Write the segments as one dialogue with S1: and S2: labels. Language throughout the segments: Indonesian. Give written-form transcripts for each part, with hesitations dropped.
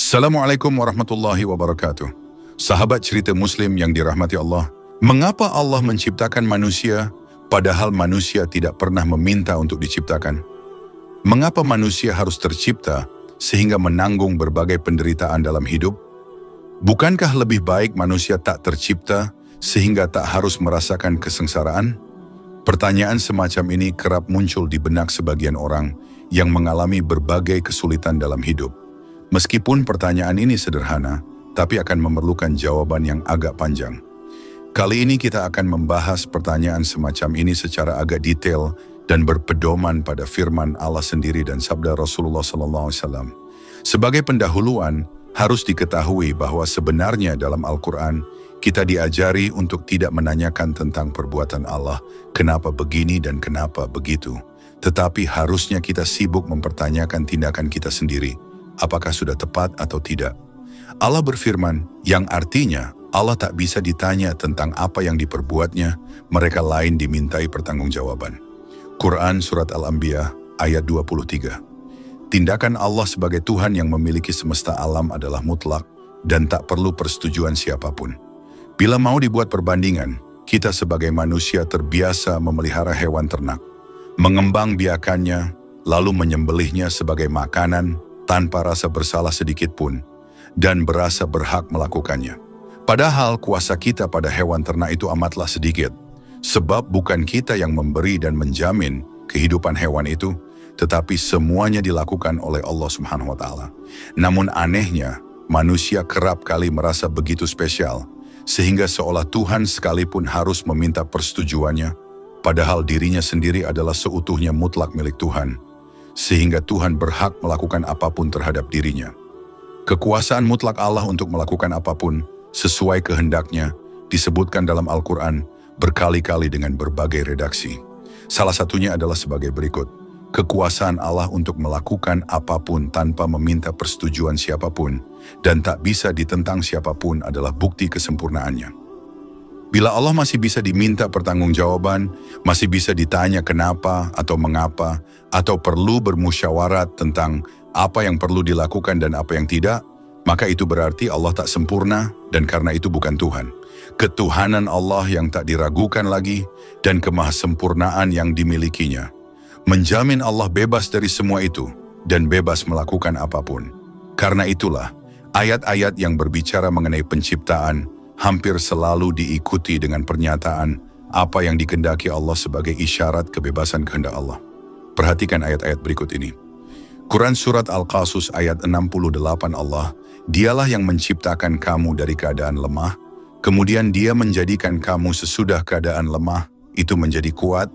S1: Assalamualaikum warahmatullahi wabarakatuh. Sahabat cerita Muslim yang dirahmati Allah, mengapa Allah menciptakan manusia padahal manusia tidak pernah meminta untuk diciptakan? Mengapa manusia harus tercipta sehingga menanggung berbagai penderitaan dalam hidup? Bukankah lebih baik manusia tak tercipta sehingga tak harus merasakan kesengsaraan? Pertanyaan semacam ini kerap muncul di benak sebagian orang yang mengalami berbagai kesulitan dalam hidup. Meskipun pertanyaan ini sederhana, tapi akan memerlukan jawaban yang agak panjang. Kali ini kita akan membahas pertanyaan semacam ini secara agak detail dan berpedoman pada firman Allah sendiri dan sabda Rasulullah SAW. Sebagai pendahuluan, harus diketahui bahwa sebenarnya dalam Al-Quran, kita diajari untuk tidak menanyakan tentang perbuatan Allah, kenapa begini dan kenapa begitu. Tetapi harusnya kita sibuk mempertanyakan tindakan kita sendiri, apakah sudah tepat atau tidak. Allah berfirman, yang artinya Allah tak bisa ditanya tentang apa yang diperbuatnya, mereka lain dimintai pertanggungjawaban. Quran Surat Al-Anbiya ayat 23. Tindakan Allah sebagai Tuhan yang memiliki semesta alam adalah mutlak dan tak perlu persetujuan siapapun. Bila mau dibuat perbandingan, kita sebagai manusia terbiasa memelihara hewan ternak, mengembangbiakannya, lalu menyembelihnya sebagai makanan, tanpa rasa bersalah sedikit pun, dan berasa berhak melakukannya. Padahal kuasa kita pada hewan ternak itu amatlah sedikit, sebab bukan kita yang memberi dan menjamin kehidupan hewan itu, tetapi semuanya dilakukan oleh Allah Subhanahu wa Ta'ala. Namun anehnya, manusia kerap kali merasa begitu spesial, sehingga seolah Tuhan sekalipun harus meminta persetujuannya, padahal dirinya sendiri adalah seutuhnya mutlak milik Tuhan, sehingga Tuhan berhak melakukan apapun terhadap dirinya. Kekuasaan mutlak Allah untuk melakukan apapun sesuai kehendaknya disebutkan dalam Al-Quran berkali-kali dengan berbagai redaksi. Salah satunya adalah sebagai berikut. Kekuasaan Allah untuk melakukan apapun tanpa meminta persetujuan siapapun dan tak bisa ditentang siapapun adalah bukti kesempurnaannya. Bila Allah masih bisa diminta pertanggungjawaban, masih bisa ditanya kenapa atau mengapa, atau perlu bermusyawarat tentang apa yang perlu dilakukan dan apa yang tidak, maka itu berarti Allah tak sempurna dan karena itu bukan Tuhan. Ketuhanan Allah yang tak diragukan lagi dan kemahasempurnaan yang dimilikinya menjamin Allah bebas dari semua itu dan bebas melakukan apapun. Karena itulah, ayat-ayat yang berbicara mengenai penciptaan hampir selalu diikuti dengan pernyataan apa yang dikehendaki Allah sebagai isyarat kebebasan kehendak Allah. Perhatikan ayat-ayat berikut ini. Quran Surat Al-Qasas ayat 68 Allah, dialah yang menciptakan kamu dari keadaan lemah, kemudian dia menjadikan kamu sesudah keadaan lemah, itu menjadi kuat,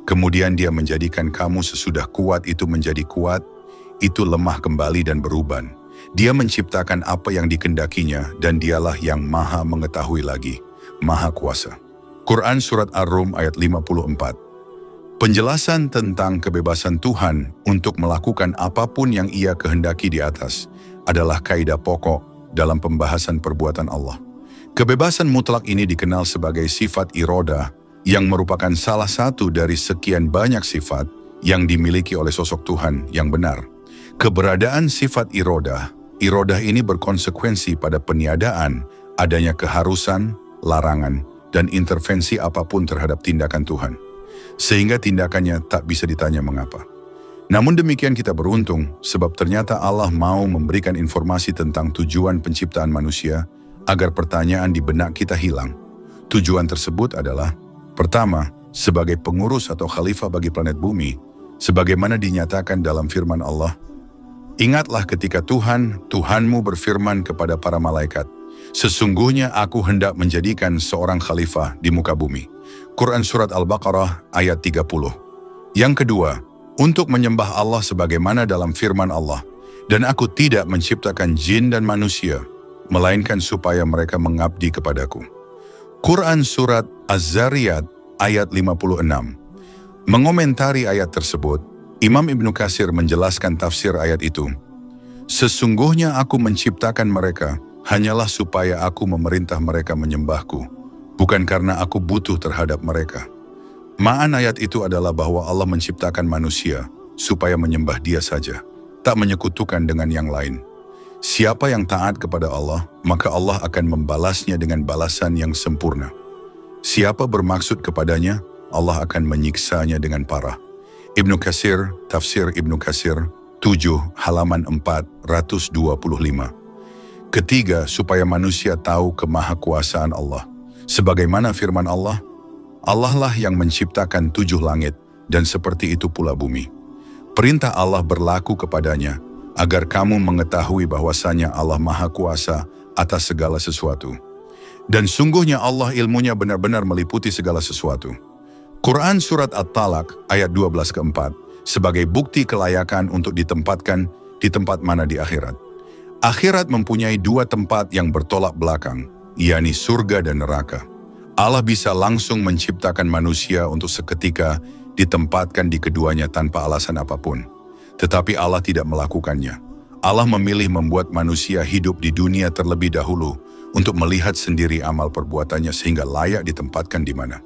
S1: kemudian dia menjadikan kamu sesudah kuat itu menjadi kuat, itu lemah kembali dan beruban. Dia menciptakan apa yang dikehendakinya dan dialah yang maha mengetahui lagi, maha kuasa. Quran Surat Ar-Rum ayat 54. Penjelasan tentang kebebasan Tuhan untuk melakukan apapun yang ia kehendaki di atas adalah kaidah pokok dalam pembahasan perbuatan Allah. Kebebasan mutlak ini dikenal sebagai sifat irodah yang merupakan salah satu dari sekian banyak sifat yang dimiliki oleh sosok Tuhan yang benar. Keberadaan sifat irodah ini berkonsekuensi pada peniadaan adanya keharusan, larangan, dan intervensi apapun terhadap tindakan Tuhan. Sehingga tindakannya tak bisa ditanya mengapa. Namun demikian kita beruntung sebab ternyata Allah mau memberikan informasi tentang tujuan penciptaan manusia agar pertanyaan di benak kita hilang. Tujuan tersebut adalah, pertama, sebagai pengurus atau khalifah bagi planet bumi, sebagaimana dinyatakan dalam firman Allah, ingatlah ketika Tuhanmu berfirman kepada para malaikat, sesungguhnya aku hendak menjadikan seorang khalifah di muka bumi. Quran Surat Al-Baqarah ayat 30. Yang kedua, untuk menyembah Allah sebagaimana dalam firman Allah, dan aku tidak menciptakan jin dan manusia, melainkan supaya mereka mengabdi kepadaku. Quran Surat Az-Zariyat ayat 56. Mengomentari ayat tersebut, Imam Ibnu Katsir menjelaskan tafsir ayat itu. Sesungguhnya aku menciptakan mereka, hanyalah supaya aku memerintah mereka menyembahku, bukan karena aku butuh terhadap mereka. Ma'an ayat itu adalah bahwa Allah menciptakan manusia supaya menyembah Dia saja, tak menyekutukan dengan yang lain. Siapa yang taat kepada Allah, maka Allah akan membalasnya dengan balasan yang sempurna. Siapa bermaksud kepadanya, Allah akan menyiksanya dengan parah. Ibnu Katsir, Tafsir Ibnu Katsir, 7 halaman 425. Ketiga, supaya manusia tahu kemahakuasaan Allah. Sebagaimana firman Allah, Allah lah yang menciptakan 7 langit, dan seperti itu pula bumi. Perintah Allah berlaku kepadanya, agar kamu mengetahui bahwasanya Allah Maha Kuasa atas segala sesuatu. Dan sungguhnya Allah ilmunya benar-benar meliputi segala sesuatu. Quran Surat At-Talaq ayat 12-4 sebagai bukti kelayakan untuk ditempatkan di tempat mana di akhirat. Akhirat mempunyai 2 tempat yang bertolak belakang, yakni surga dan neraka. Allah bisa langsung menciptakan manusia untuk seketika ditempatkan di keduanya tanpa alasan apapun. Tetapi Allah tidak melakukannya. Allah memilih membuat manusia hidup di dunia terlebih dahulu untuk melihat sendiri amal perbuatannya sehingga layak ditempatkan di mana.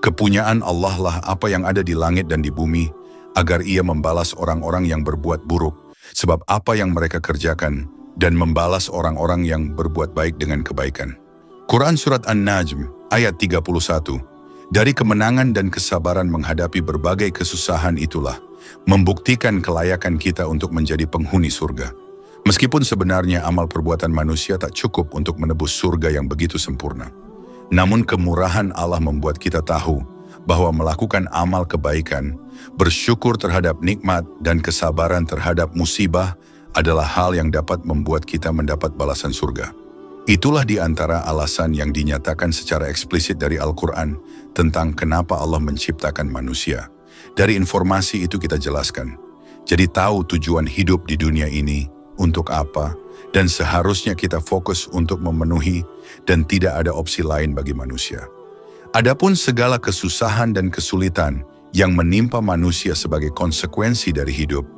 S1: Kepunyaan Allah lah apa yang ada di langit dan di bumi, agar Ia membalas orang-orang yang berbuat buruk, sebab apa yang mereka kerjakan, dan membalas orang-orang yang berbuat baik dengan kebaikan. Quran Surat An-Najm ayat 31. Dari kemenangan dan kesabaran menghadapi berbagai kesusahan itulah membuktikan kelayakan kita untuk menjadi penghuni surga. Meskipun sebenarnya amal perbuatan manusia tak cukup untuk menebus surga yang begitu sempurna. Namun kemurahan Allah membuat kita tahu bahwa melakukan amal kebaikan, bersyukur terhadap nikmat dan kesabaran terhadap musibah adalah hal yang dapat membuat kita mendapat balasan surga. Itulah di antara alasan yang dinyatakan secara eksplisit dari Al-Quran tentang kenapa Allah menciptakan manusia. Dari informasi itu kita jelaskan. Jadi tahu tujuan hidup di dunia ini, untuk apa, dan seharusnya kita fokus untuk memenuhi dan tidak ada opsi lain bagi manusia. Adapun segala kesusahan dan kesulitan yang menimpa manusia sebagai konsekuensi dari hidup,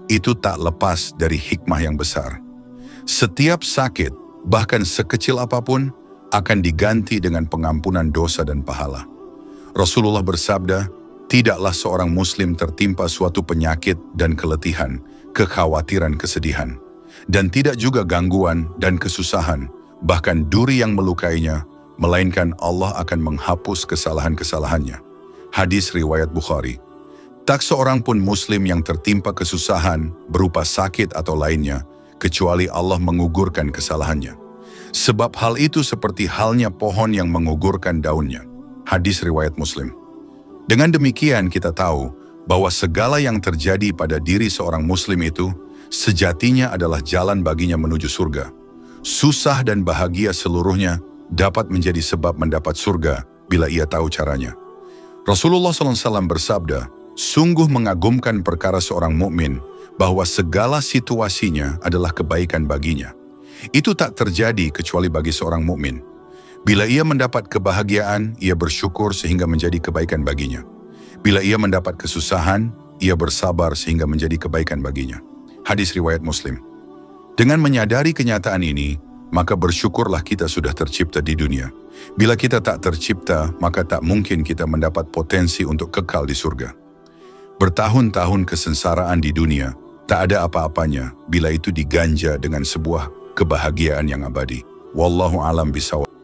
S1: itu tak lepas dari hikmah yang besar. Setiap sakit, bahkan sekecil apapun, akan diganti dengan pengampunan dosa dan pahala. Rasulullah bersabda, tidaklah seorang muslim tertimpa suatu penyakit dan keletihan, kekhawatiran, kesedihan, dan tidak juga gangguan dan kesusahan, bahkan duri yang melukainya, melainkan Allah akan menghapus kesalahan-kesalahannya. Hadis riwayat Bukhari. Tak seorang pun muslim yang tertimpa kesusahan berupa sakit atau lainnya, kecuali Allah mengugurkan kesalahannya. Sebab hal itu seperti halnya pohon yang mengugurkan daunnya. Hadis riwayat Muslim. Dengan demikian kita tahu bahwa segala yang terjadi pada diri seorang muslim itu sejatinya adalah jalan baginya menuju surga. Susah dan bahagia seluruhnya dapat menjadi sebab mendapat surga bila ia tahu caranya. Rasulullah SAW bersabda, sungguh mengagumkan perkara seorang mukmin bahwa segala situasinya adalah kebaikan baginya. Itu tak terjadi kecuali bagi seorang mukmin. Bila ia mendapat kebahagiaan, ia bersyukur sehingga menjadi kebaikan baginya. Bila ia mendapat kesusahan, ia bersabar sehingga menjadi kebaikan baginya. Hadis riwayat Muslim. Dengan menyadari kenyataan ini, maka bersyukurlah kita sudah tercipta di dunia. Bila kita tak tercipta, maka tak mungkin kita mendapat potensi untuk kekal di surga. Bertahun-tahun kesengsaraan di dunia, tak ada apa-apanya bila itu diganja dengan sebuah kebahagiaan yang abadi. Wallahu alam bisawab.